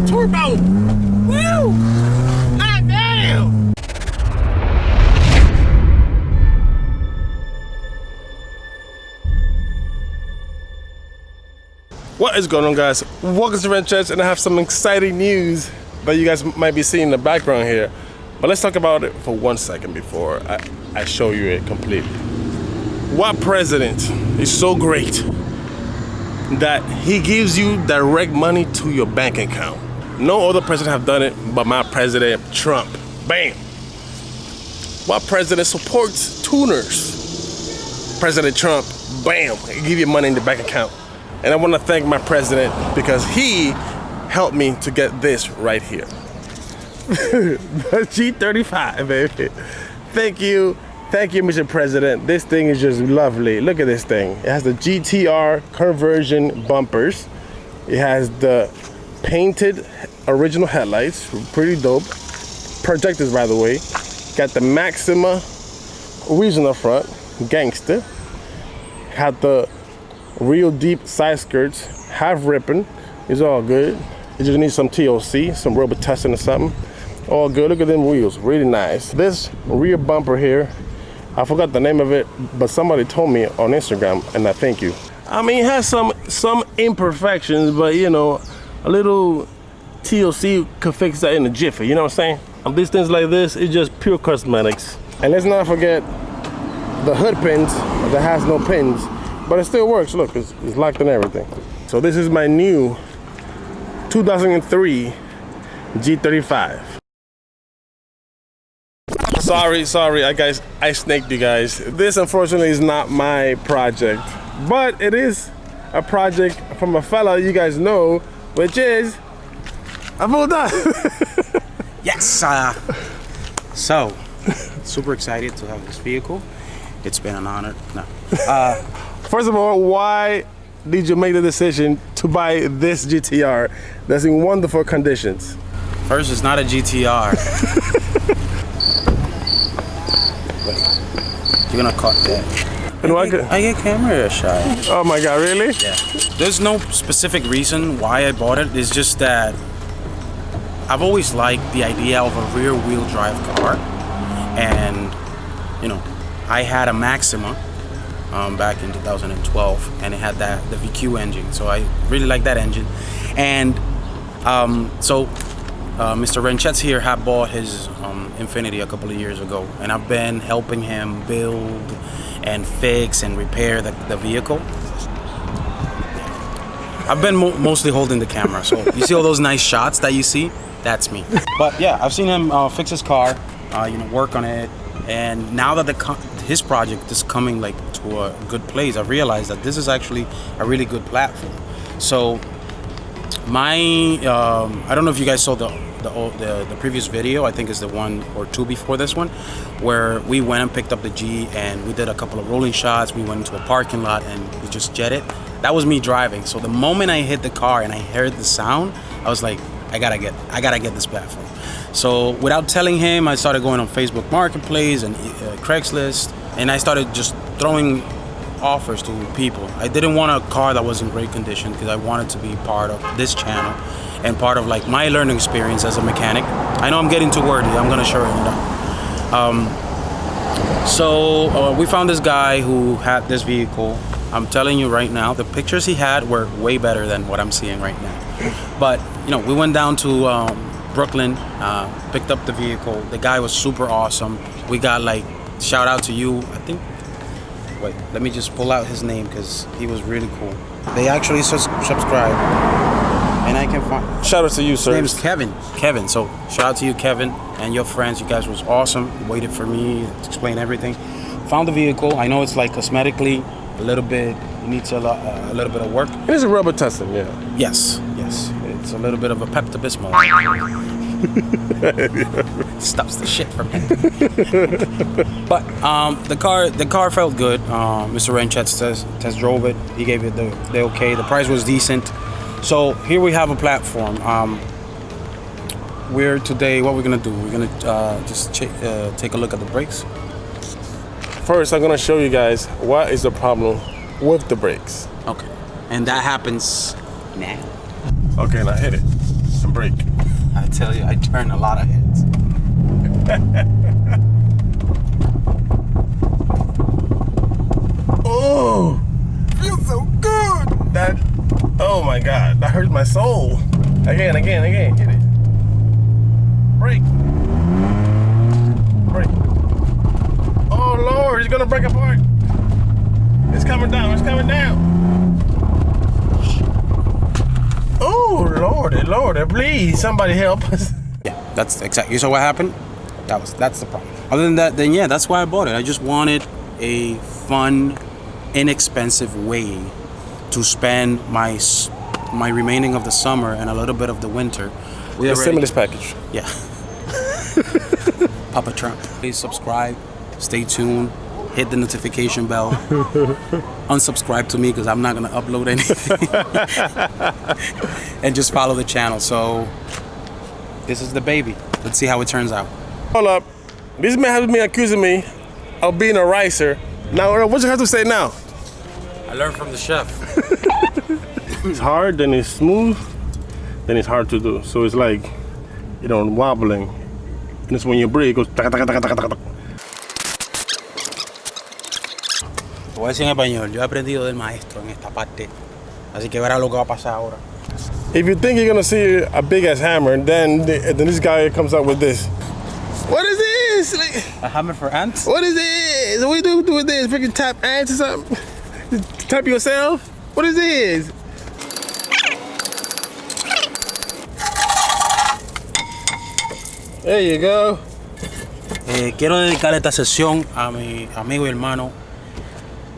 turbo. Woo! God damn! What is going on, guys? Welcome to Wrenchettes, and I have some exciting news that you guys might be seeing in the background here. But let's talk about it for 1 second before I show you it completely. What president is so great that he gives you direct money to your bank account? No other president have done it but my president, Trump. Bam! What president supports tuners? President Trump. Bam! He give you money in the bank account. And I want to thank my president because he helped me to get this right here. The G35, baby. Thank you, Mr. President. This thing is just lovely. Look at this thing. It has the GTR conversion bumpers. It has the painted original headlights, pretty dope. Projectors, by the way. Got the Maxima wheels in the front, gangster. Had the real deep side skirts, half ripping. It's all good. You just need some TLC, some rubber testing or something. All good. Look at them wheels, really nice. This rear bumper here, I forgot the name of it, but somebody told me on Instagram, and I thank you. I mean, it has some imperfections, but you know, a little TLC could fix that in a jiffy. You know what I'm saying? And these things like this, it's just pure cosmetics. And let's not forget the hood pins that has no pins. But it still works. Look, it's locked and everything. So this is my new 2003 G35. Sorry, I snaked you guys. This unfortunately is not my project, but it is a project from a fella you guys know, which is Avoda. Yes. So, super excited to have this vehicle. It's been an honor. No. First of all, why did you make the decision to buy this GTR that's in wonderful conditions? First, it's not a GTR. Wait, you're gonna cut that. I get camera shy. Oh my God, really? Yeah. There's no specific reason why I bought it. It's just that I've always liked the idea of a rear wheel drive car. And, you know, I had a Maxima back in 2012, and it had the VQ engine, so I really like that engine. And Mr. Wrenchettes here had bought his Infiniti a couple of years ago, and I've been helping him build and fix and repair the vehicle. I've been mostly holding the camera, so you see all those nice shots that you see? That's me. But yeah, I've seen him fix his car, work on it, and now that his project is coming like to a good place, I realized that this is actually a really good platform. So I don't know if you guys saw the previous video. I think it's the one or two before this one, where we went and picked up the G and we did a couple of rolling shots. We went into a parking lot and we just jetted. That was me driving. So the moment I hit the car and I heard the sound, I was like, I gotta get this platform. So without telling him, I started going on Facebook Marketplace and Craigslist, and I started just throwing offers to people. I didn't want a car that was in great condition because I wanted to be part of this channel and part of like my learning experience as a mechanic. I know I'm getting too wordy. I'm gonna shorten it up. So we found this guy who had this vehicle. I'm telling you right now, the pictures he had were way better than what I'm seeing right now. But we went down to Brooklyn, picked up the vehicle. The guy was super awesome. We got shout out to you, I think. Wait, let me just pull out his name because he was really cool. They actually subscribe, and I can find. Shout out to you, sir. His name is Kevin. Kevin. So shout out to you, Kevin, and your friends. You guys was awesome. You waited for me to explain everything. Found the vehicle. I know it's cosmetically a little bit. It needs a little bit of work. It is a rubber testing, yeah. Yes. It's a little bit of a Pepto-Bismol. Stops the shit from me. But the car felt good. Mr. Wrenchettes test drove it. He gave it the okay. The price was decent. So here we have a platform. What we're gonna do? We're gonna just take a look at the brakes. First, I'm gonna show you guys what is the problem with the brakes. Okay, and that happens now. Okay, now hit it and brake. I tell you, I turn a lot of heads. Oh, feels so good. That, oh my God, that hurt my soul. Again, hit it. Brake. Brake. Oh Lord, it's gonna break apart. It's coming down. Oh Lordy, please, somebody help us. Yeah, that's exactly. So what happened? That's the problem. Other than that, then yeah, that's why I bought it. I just wanted a fun, inexpensive way to spend my remaining of the summer and a little bit of the winter. The stimulus package. Yeah. Papa Trump. Please subscribe. Stay tuned. Hit the notification bell. Unsubscribe to me because I'm not gonna upload anything. And just follow the channel. So this is the baby. Let's see how it turns out. Hold up. This man has been accusing me of being a ricer. Now, what you have to say now? I learned from the chef. It's hard, then it's smooth, then it's hard to do. So it's like, you know, wobbling. And it's when you brake, it goes. Te voy a decir en español. Yo he aprendido del maestro en esta parte. Así que verá lo que va a pasar ahora. If you think you're gonna see a big ass hammer, then this guy comes up with this. What is this? Like, a hammer for ants? What is this? What do you do with this? Freaking tap ants or something? Tap yourself? What is this? There you go. Quiero dedicar esta sesión a mi amigo y hermano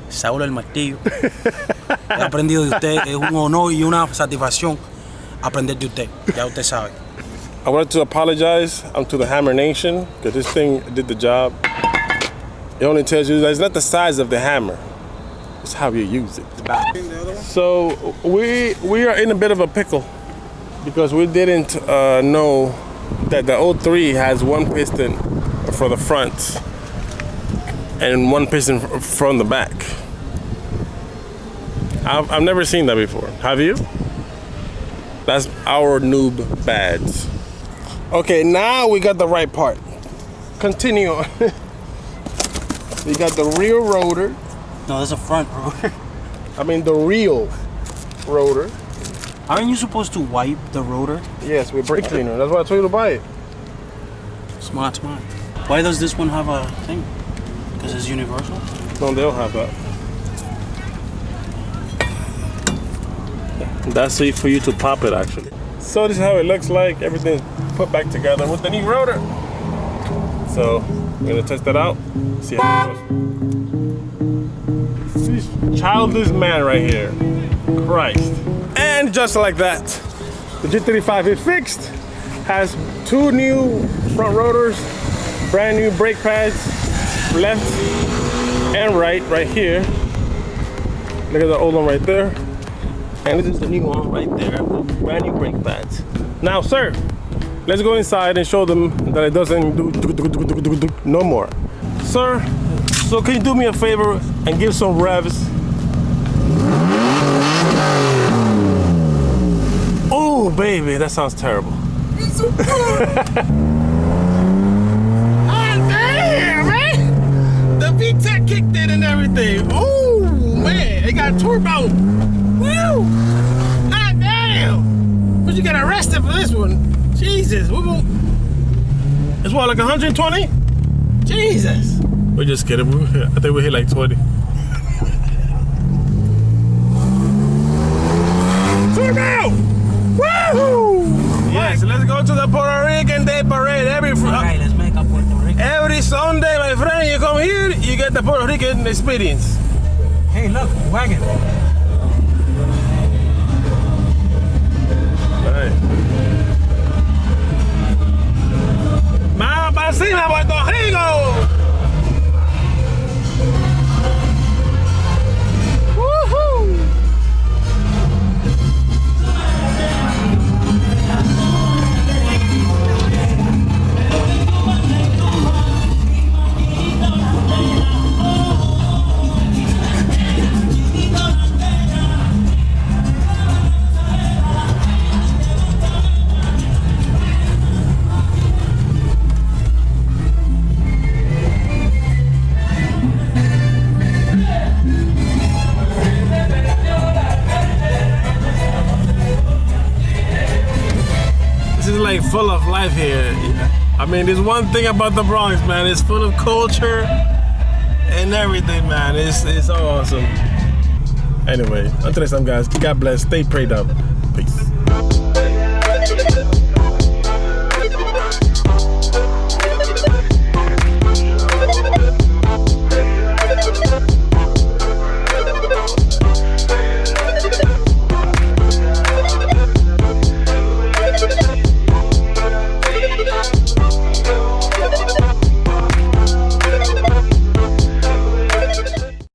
Saúl el Martillo. He aprendido de usted, es un honor y una satisfacción aprender de usted. Ya usted sabe. I wanted to apologize to the Hammer Nation because this thing did the job. It only tells you that it's not the size of the hammer, it's how you use it. So we are in a bit of a pickle because we didn't know that the 03 has one piston for the front and one piston from the back. I've never seen that before. Have you? That's our noob badge. Okay, now we got the right part. Continue on. We got the rear rotor. No, there's a front rotor. I mean the real rotor. Aren't you supposed to wipe the rotor? Yes, with brake cleaner. That's why I told you to buy it. Smart. Why does this one have a thing? Because it's universal? No, they don't have that. That's it for you to pop it, actually. So this is how it looks like. Everything's put back together with the new rotor. So we're gonna test that out. See how it goes. This childish man right here. Christ. And just like that, the G35 is fixed. Has two new front rotors, brand new brake pads, left and right here. Look at the old one right there. And this is the new one right there, brand new brake pads. Now, sir, let's go inside and show them that it doesn't do no more. Sir, so can you do me a favor and give some revs? Oh, baby, that sounds terrible. It's so good. Ah, damn, man. The VTEC kicked in and everything. Oh, man, it got turbo. Woo! Ah, damn! But you got arrested for this one. Jesus, it's what, like 120? Jesus! We're just kidding. I think we hit like 20. Turbo! Woohoo! Yes, let's go to the Puerto Rican Day Parade Alright, let's make up Puerto Rico. every Sunday, my friend. You come here, you get the Puerto Rican experience. Hey, look, wagon. Vamos para encima, Puerto Rico. Woohoo! full of life here. I mean, there's one thing about the Bronx, man. It's full of culture and everything, man. It's awesome. Anyway, until next time, guys. God bless. Stay prayed up. Peace.